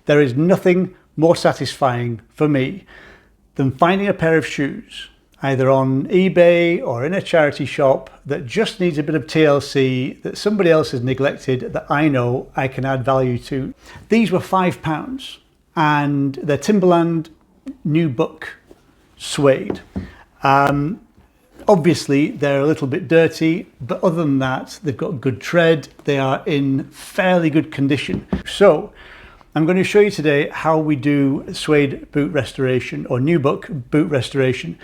There is nothing more satisfying for me than finding a pair of shoes, either on eBay or in a charity shop, that just needs a bit of TLC that somebody else has neglected that I know I can add value to. These were £5 and they're Timberland New Book Suede. Obviously they're a little bit dirty, but other than that, they've got good tread. They are in fairly good condition. So I'm going to show you today how we do suede boot restoration or New Book boot restoration.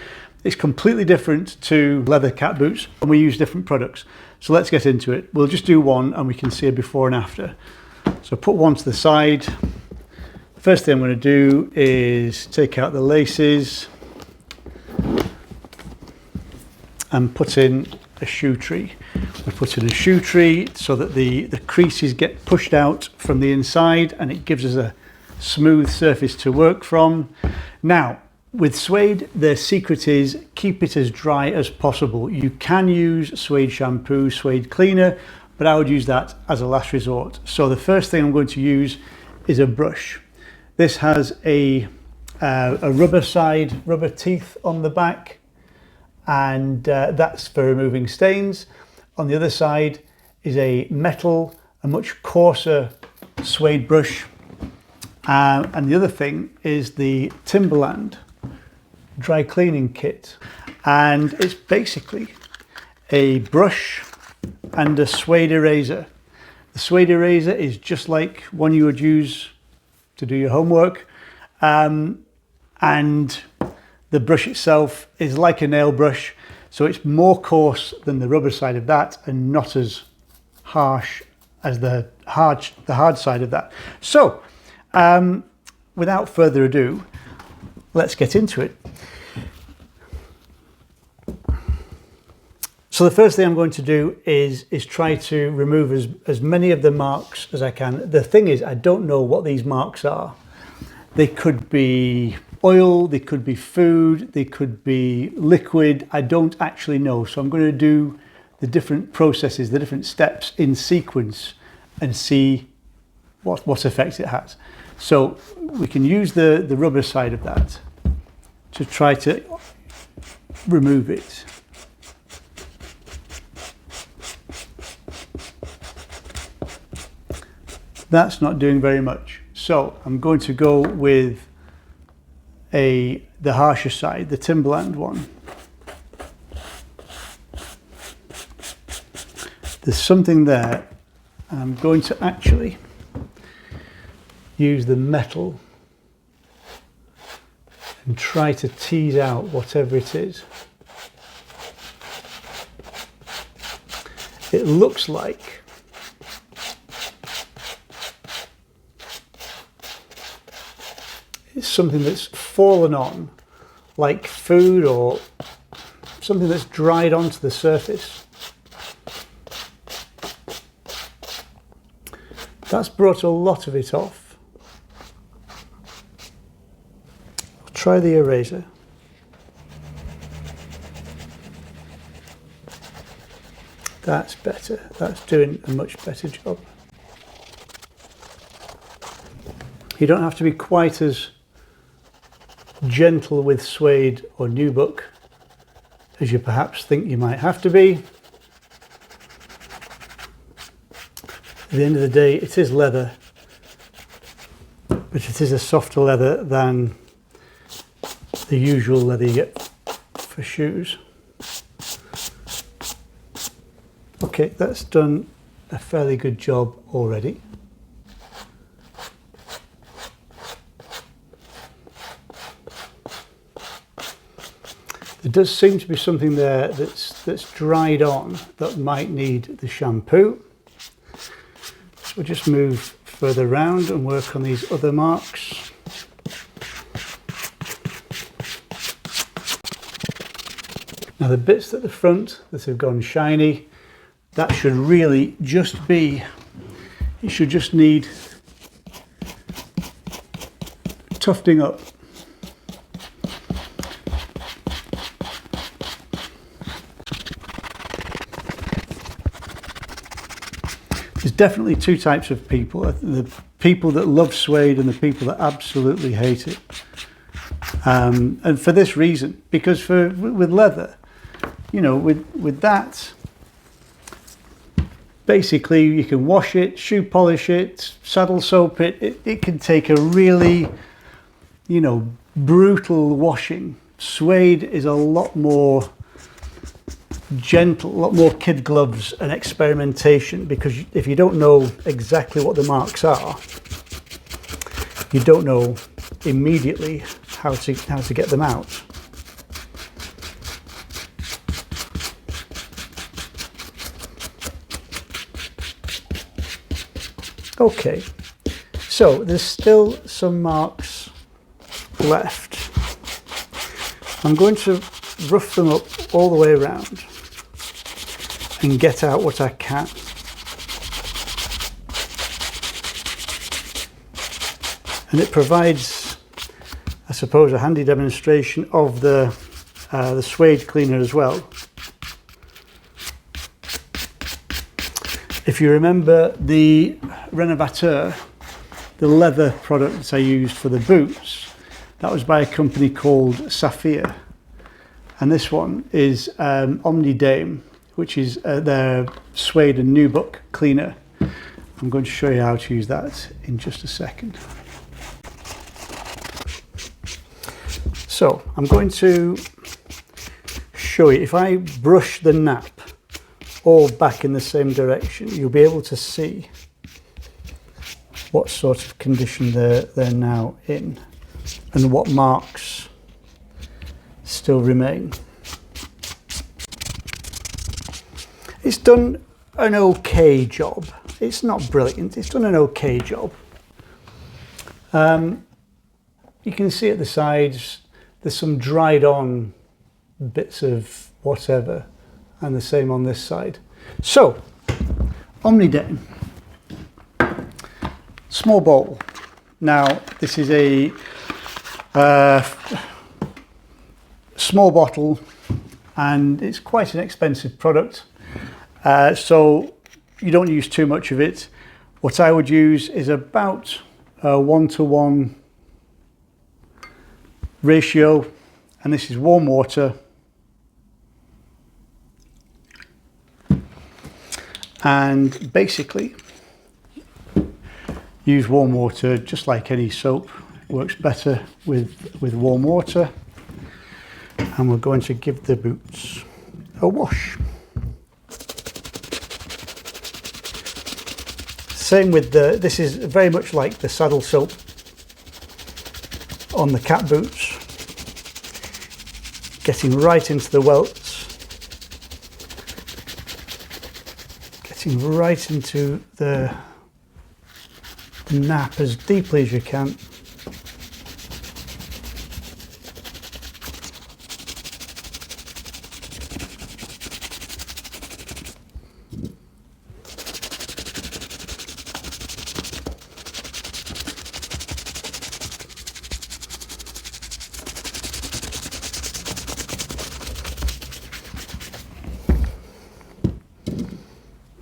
It's completely different to leather cat boots and we use different products. So let's get into it. We'll just do one and we can see a before and after. So put one to the side. First thing I'm going to do is take out the laces and put in a shoe tree. We put in a shoe tree so that the creases get pushed out from the inside and it gives us a smooth surface to work from. Now, with suede, the secret is keep it as dry as possible. You can use suede shampoo, suede cleaner, but I would use that as a last resort. So the first thing I'm going to use is a brush. This has a rubber teeth on the back, and that's for removing stains. On the other side is a much coarser suede brush. And the other thing is the Timberland dry cleaning kit, and it's basically a brush and a suede eraser. The suede eraser is just like one you would use to do your homework, and the brush itself is like a nail brush, so it's more coarse than the rubber side of that and not as harsh as the hard side of that. So without further ado, let's get into it. So the first thing I'm going to do is try to remove as many of the marks as I can. The thing is, I don't know what these marks are. They could be oil, they could be food, they could be liquid. I don't actually know. So I'm going to do the different processes, the different steps in sequence and see what effect it has. So we can use the rubber side of that to try to remove it. That's not doing very much. So I'm going to go with the harsher side, the Timberland one. There's something there. I'm going to actually use the metal and try to tease out whatever it is. It looks like it's something that's fallen on, like food or something that's dried onto the surface. That's brought a lot of it off. I'll try the eraser. That's better. That's doing a much better job. You don't have to be quite as gentle with suede or New Book as you perhaps think you might have to be. At the end of the day, it is leather, but it is a softer leather than the usual leather you get for shoes. Okay, that's done a fairly good job already. There does seem to be something there that's dried on that might need the shampoo. So we'll just move further around and work on these other marks. Now the bits at the front that have gone shiny, that should really just be, it should just need tufting up. There's definitely two types of people. The people that love suede and the people that absolutely hate it. And for this reason, because with leather, you know, with that, basically you can wash it, shoe polish it, saddle soap it. It can take a really, you know, brutal washing. Suede is a lot more gentle, a lot more kid gloves and experimentation, because if you don't know exactly what the marks are, you don't know immediately how to get them out. Okay, so there's still some marks left. I'm going to rough them up all the way around and get out what I can. And it provides, I suppose, a handy demonstration of the suede cleaner as well. If you remember the Renovateur, the leather products I used for the boots, that was by a company called Saphir. And this one is Omnidaim, which is their suede and nubuck cleaner. I'm going to show you how to use that in just a second. So I'm going to show you, if I brush the nap all back in the same direction, you'll be able to see what sort of condition they're now in and what marks still remain. It's done an okay job. It's not brilliant, it's done an okay job. You can see at the sides there's some dried on bits of whatever, and the same on this side. So, Omnidaim, small bowl. Now this is a small bottle, and it's quite an expensive product, so you don't use too much of it. What I would use is about a 1-to-1 ratio, and this is warm water, and basically use warm water just like any soap. It works better with warm water. And we're going to give the boots a wash. Same with this is very much like the saddle soap on the cat boots. Getting right into the welts. Getting right into the nap as deeply as you can.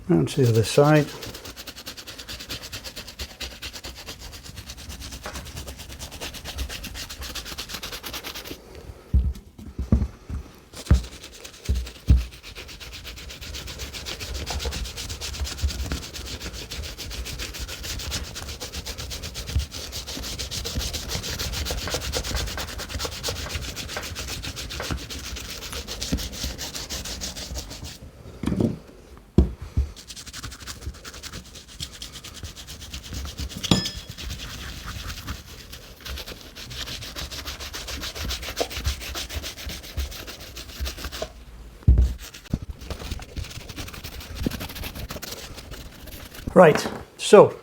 Round to the other side. Right, so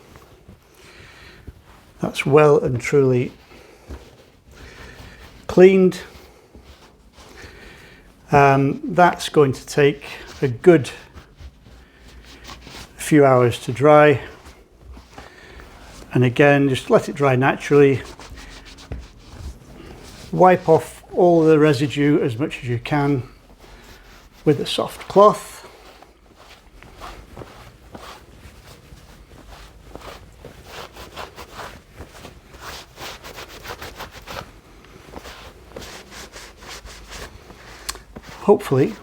that's well and truly cleaned. That's going to take a good few hours to dry, and again just let it dry naturally. Wipe off all the residue as much as you can with a soft cloth. hopefully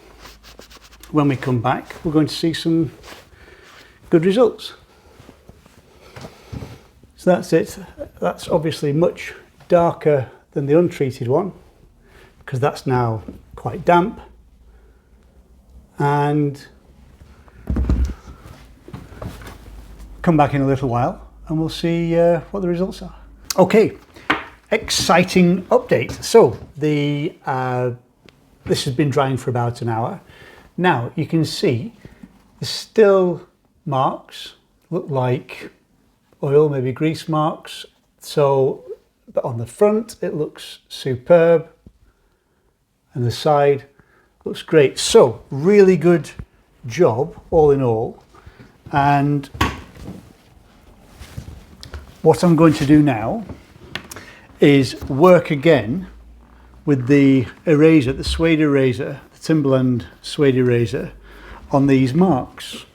when we come back we're going to see some good results. So that's it. That's obviously much darker than the untreated one because that's now quite damp, and come back in a little while and we'll see what the results are. Okay, exciting update. So this has been drying for about an hour. Now you can see there's still marks, look like oil, maybe grease marks. So, but on the front it looks superb and the side looks great. So really good job all in all. And what I'm going to do now is work again with the eraser, the Suede eraser, the Timberland Suede eraser, on these marks.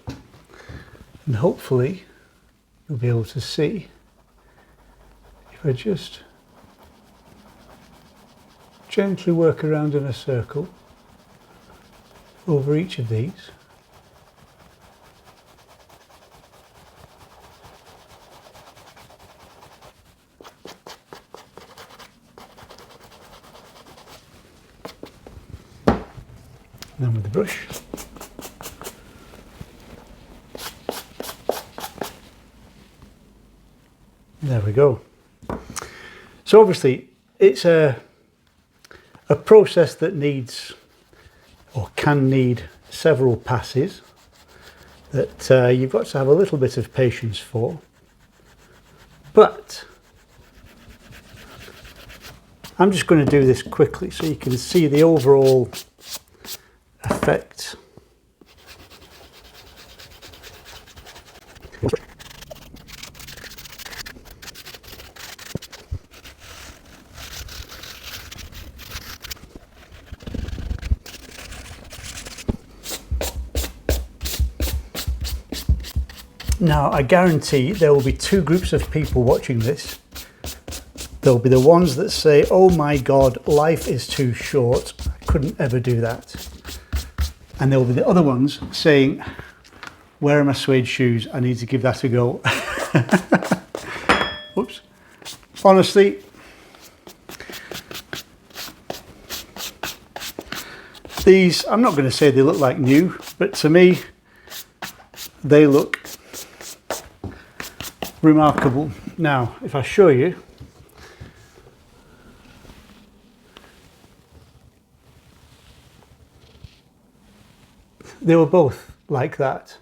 And hopefully you'll be able to see if I just gently work around in a circle over each of these. And then with the brush. There we go. So obviously it's a process that needs or can need several passes that you've got to have a little bit of patience for. But I'm just going to do this quickly so you can see the overall effect. Now, I guarantee there will be two groups of people watching this. There'll be the ones that say, oh my God, life is too short. I couldn't ever do that. And there'll be the other ones saying, where are my suede shoes? I need to give that a go. Oops. Honestly, these, I'm not going to say they look like new, but to me, they look remarkable. Now, if I show you, they were both like that.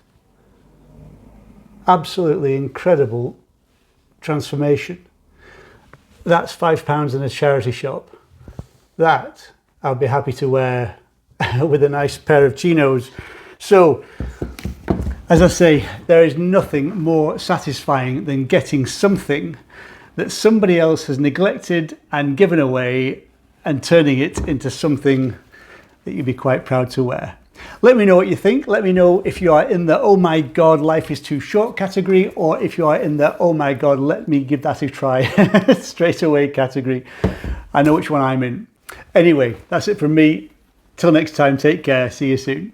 Absolutely incredible transformation. That's £5 in a charity shop. That I'll be happy to wear with a nice pair of chinos. So, as I say, there is nothing more satisfying than getting something that somebody else has neglected and given away and turning it into something that you'd be quite proud to wear. Let me know what you think. Let me know if you are in the oh my God, life is too short category, or if you are in the oh my God, let me give that a try straight away category. I know which one I'm in. Anyway, that's it from me. Till next time, take care. See you soon.